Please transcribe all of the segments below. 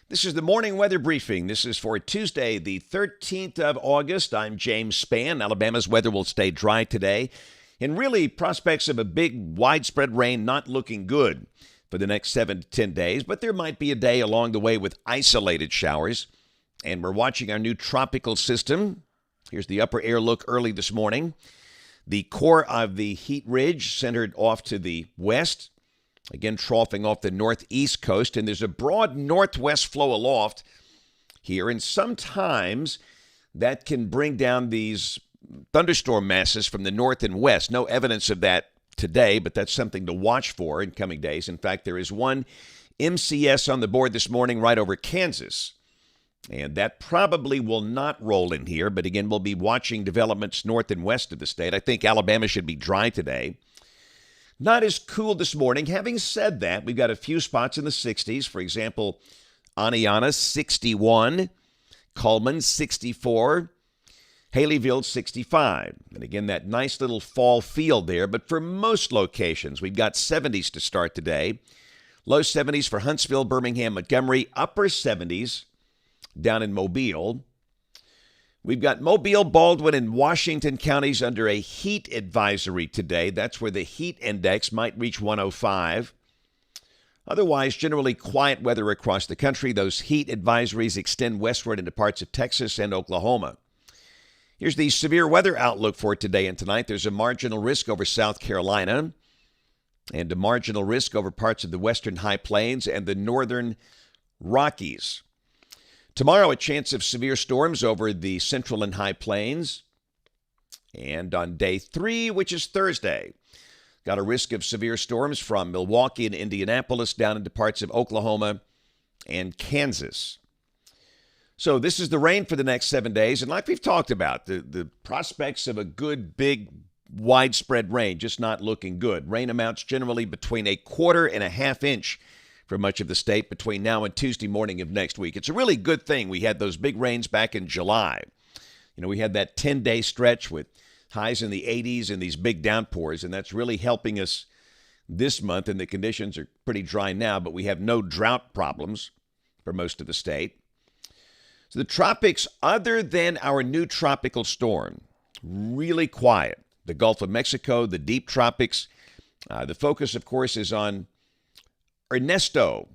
This is the morning weather briefing. This is for Tuesday, the 13th of August. I'm James Spann. Alabama's weather will stay dry today. And really, prospects of a big, widespread rain not looking good for the next 7 to 10 days. But there might be a day along the way with isolated showers. And we're watching our new tropical system. Here's the upper air look early this morning. The core of the heat ridge centered off to the west. Again, troughing off the northeast coast, and there's a broad northwest flow aloft here, and sometimes that can bring down these thunderstorm masses from the north and west. No evidence of that today, but that's something to watch for in coming days. In fact, there is one MCS on the board this morning right over Kansas, and that probably will not roll in here, but again, we'll be watching developments north and west of the state. I think Alabama should be dry today. Not as cool this morning. Having said that, we've got a few spots in the 60s. For example, Aniana, 61. Cullman, 64. Haleyville, 65. And again, that nice little fall feel there. But for most locations, we've got 70s to start today. Low 70s for Huntsville, Birmingham, Montgomery. Upper 70s down in Mobile. We've got Mobile, Baldwin, and Washington counties under a heat advisory today. That's where the heat index might reach 105. Otherwise, generally quiet weather across the country. Those heat advisories extend westward into parts of Texas and Oklahoma. Here's the severe weather outlook for today and tonight. There's a marginal risk over South Carolina and a marginal risk over parts of the western high plains and the northern Rockies. Tomorrow, a chance of severe storms over the central and high plains. And on day 3, which is Thursday, got a risk of severe storms from Milwaukee and Indianapolis down into parts of Oklahoma and Kansas. So this is the rain for the next 7 days. And like we've talked about, the prospects of a good, big, widespread rain just not looking good. Rain amounts generally between a quarter and a half inch for much of the state between now and Tuesday morning of next week. It's a really good thing we had those big rains back in July. You know, we had that 10-day stretch with highs in the 80s and these big downpours, and that's really helping us this month, and the conditions are pretty dry now, but we have no drought problems for most of the state. So the tropics, other than our new tropical storm, really quiet. The Gulf of Mexico, the deep tropics. The focus, of course, is on Ernesto.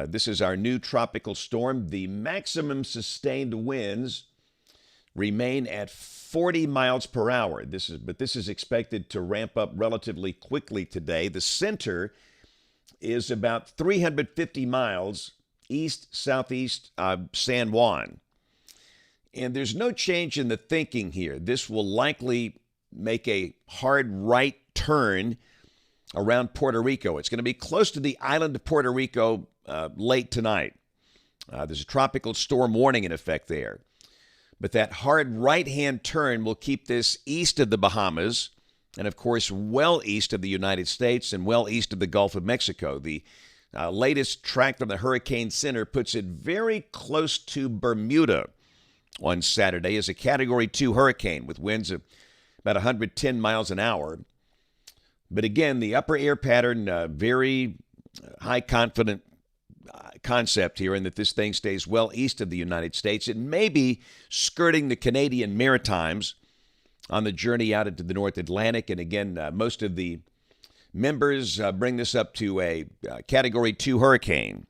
This is our new tropical storm. The maximum sustained winds remain at 40 miles per hour. This is expected to ramp up relatively quickly today. The center is about 350 miles east-southeast of San Juan. And there's no change in the thinking here. This will likely make a hard right turn around Puerto Rico. It's going to be close to the island of Puerto Rico late tonight. There's a tropical storm warning in effect there. But that hard right-hand turn will keep this east of the Bahamas and, of course, well east of the United States and well east of the Gulf of Mexico. The latest track from the Hurricane Center puts it very close to Bermuda on Saturday as a Category 2 hurricane with winds of about 110 miles an hour. But again, the upper air pattern, very high confident concept here in that this thing stays well east of the United States. It may be skirting the Canadian Maritimes on the journey out into the North Atlantic. And again, most of the members bring this up to a Category 2 hurricane.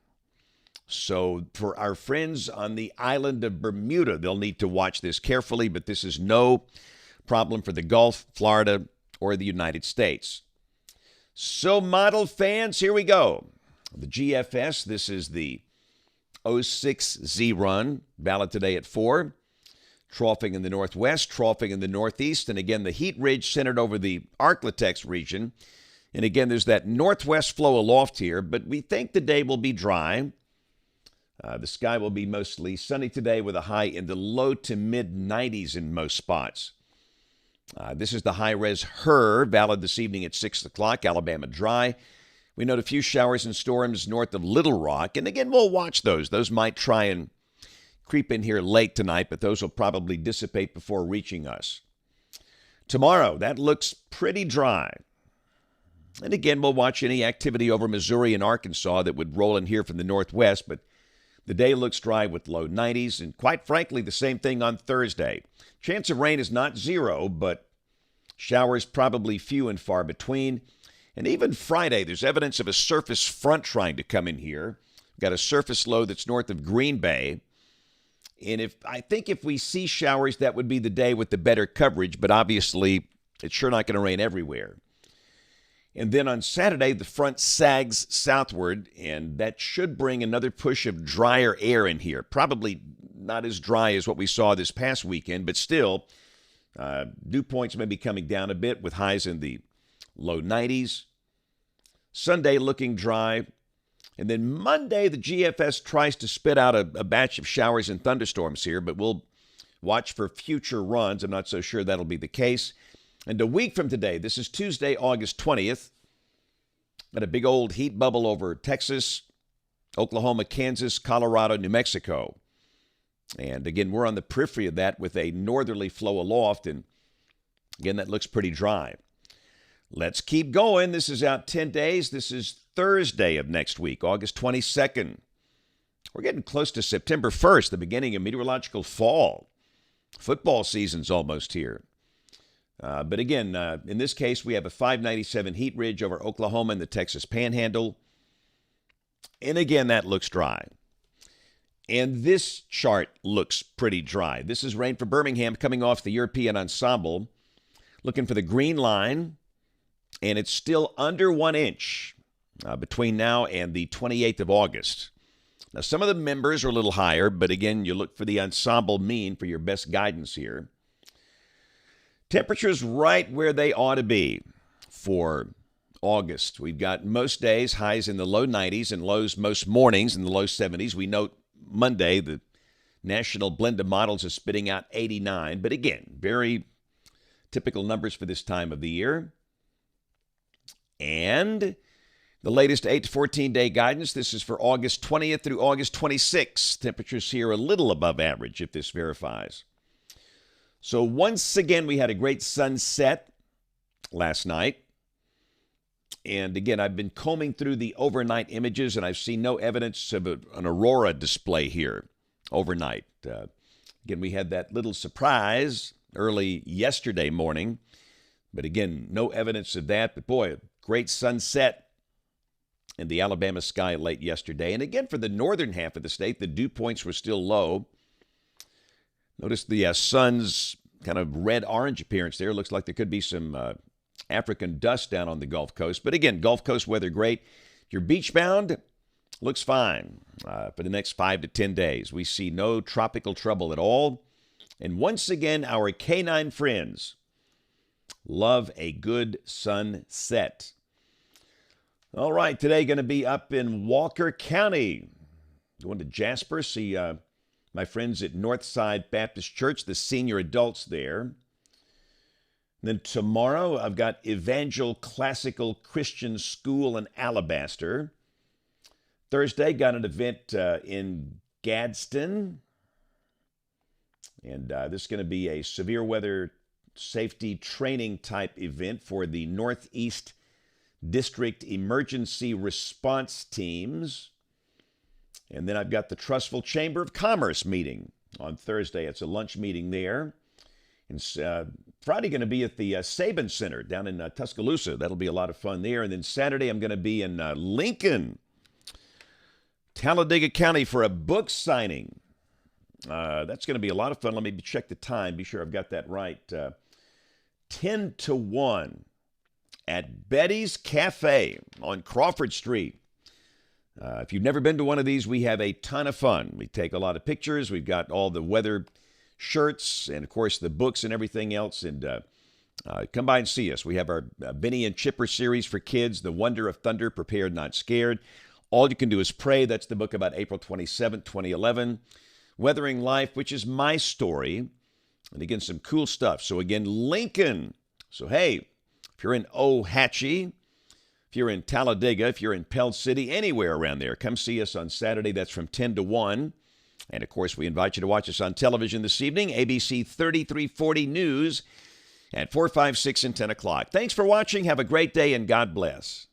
So for our friends on the island of Bermuda, they'll need to watch this carefully, but this is no problem for the Gulf, Florida, or the United States. So, model fans, here we go. The GFS, this is the 06Z run, valid today at 4. Troughing in the northwest, troughing in the northeast, and again, the heat ridge centered over the Arklatex region. And again, there's that northwest flow aloft here, but we think the day will be dry. The sky will be mostly sunny today with a high in the low to mid-90s in most spots. This is the high-res HER, valid this evening at 6 o'clock, Alabama dry. We note a few showers and storms north of Little Rock. And again, we'll watch those. Those might try and creep in here late tonight, but those will probably dissipate before reaching us. Tomorrow, that looks pretty dry. And again, we'll watch any activity over Missouri and Arkansas that would roll in here from the northwest, but The day looks dry with low 90s, and quite frankly, the same thing on Thursday. Chance of rain is not zero, but showers probably few and far between. And even Friday, there's evidence of a surface front trying to come in here. We've got a surface low that's north of Green Bay. And I think if we see showers, that would be the day with the better coverage, but obviously it's sure not going to rain everywhere. And then on Saturday, the front sags southward, and that should bring another push of drier air in here. Probably not as dry as what we saw this past weekend, but still, dew points may be coming down a bit with highs in the low 90s. Sunday looking dry. And then Monday, the GFS tries to spit out a batch of showers and thunderstorms here, but we'll watch for future runs. I'm not so sure that'll be the case. And a week from today, this is Tuesday, August 20th, got a big old heat bubble over Texas, Oklahoma, Kansas, Colorado, New Mexico. And again, we're on the periphery of that with a northerly flow aloft, and again, that looks pretty dry. Let's keep going. This is out 10 days. This is Thursday of next week, August 22nd. We're getting close to September 1st, the beginning of meteorological fall. Football season's almost here. But again, in this case, we have a 597 heat ridge over Oklahoma and the Texas Panhandle. And again, that looks dry. And this chart looks pretty dry. This is rain for Birmingham coming off the European ensemble. Looking for the green line, and it's still under 1 inch between now and the 28th of August. Now, some of the members are a little higher, but again, you look for the ensemble mean for your best guidance here. Temperatures right where they ought to be for August. We've got most days highs in the low 90s and lows most mornings in the low 70s. We note Monday, the National Blend of Models is spitting out 89. But again, very typical numbers for this time of the year. And the latest 8 to 14-day guidance, this is for August 20th through August 26th. Temperatures here a little above average if this verifies. So once again, we had a great sunset last night. And again, I've been combing through the overnight images, and I've seen no evidence of an aurora display here overnight. Again, we had that little surprise early yesterday morning. But again, no evidence of that. But boy, a great sunset in the Alabama sky late yesterday. And again, for the northern half of the state, the dew points were still low. Notice the sun's kind of red-orange appearance there. Looks like there could be some African dust down on the Gulf Coast. But again, Gulf Coast weather great. If you're beach-bound, looks fine for the next 5 to 10 days. We see no tropical trouble at all. And once again, our canine friends love a good sunset. All right, today going to be up in Walker County. Going to Jasper, see my friends at Northside Baptist Church, the senior adults there. Then tomorrow, I've got Evangel Classical Christian School in Alabaster. Thursday, got an event in Gadsden. And this is going to be a severe weather safety training type event for the Northeast District Emergency Response Teams. And then I've got the Trustful Chamber of Commerce meeting on Thursday. It's a lunch meeting there. And Friday going to be at the Saban Center down in Tuscaloosa. That'll be a lot of fun there. And then Saturday I'm going to be in Lincoln, Talladega County for a book signing. That's going to be a lot of fun. Let me check the time. Be sure I've got that right. 10 to 1 at Betty's Cafe on Crawford Street. If you've never been to one of these, we have a ton of fun. We take a lot of pictures. We've got all the weather shirts and, of course, the books and everything else. And come by and see us. We have our Benny and Chipper series for kids, The Wonder of Thunder, Prepared Not Scared. All you can do is pray. That's the book about April 27th, 2011. Weathering Life, which is my story. And again, some cool stuff. So again, Lincoln. So hey, if you're in Ohatchee, if you're in Talladega, if you're in Pell City, anywhere around there, come see us on Saturday. That's from 10 to 1. And, of course, we invite you to watch us on television this evening, ABC 3340 News at 4, 5, 6, and 10 o'clock. Thanks for watching. Have a great day, and God bless.